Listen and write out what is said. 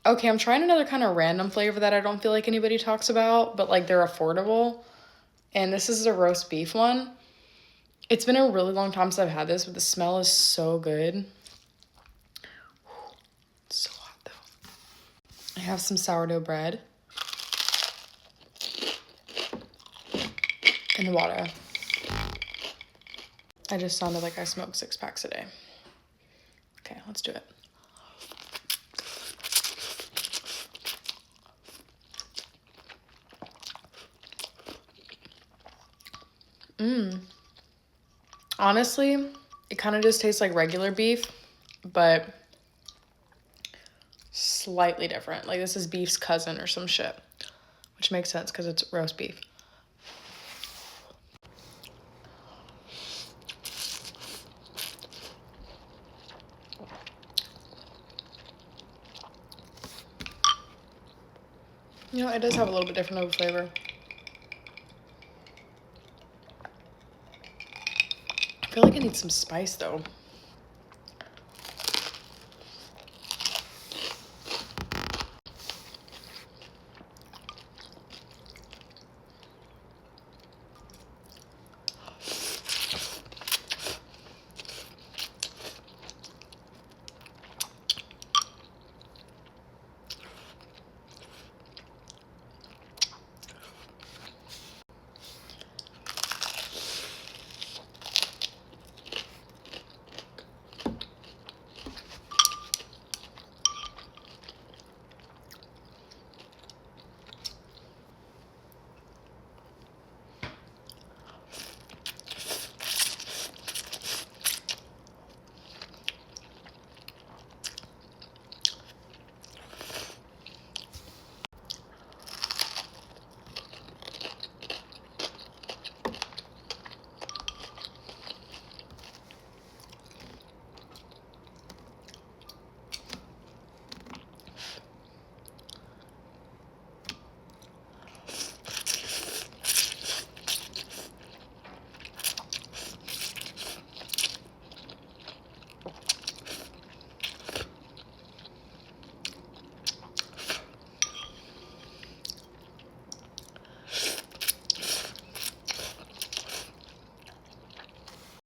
Okay, I'm trying another kind of random flavor that I don't feel like anybody talks about, but like they're affordable. And this is a roast beef one. It's been a really long time since I've had this, but the smell is so good. It's so hot though. I have some sourdough bread. And water. I just sounded like I smoke 6 packs a day. Okay, let's do it. Honestly, it kind of just tastes like regular beef, but slightly different. Like this is beef's cousin or some shit, which makes sense because it's roast beef. You know, it does have a little bit different of a flavor. I feel like I need some spice though.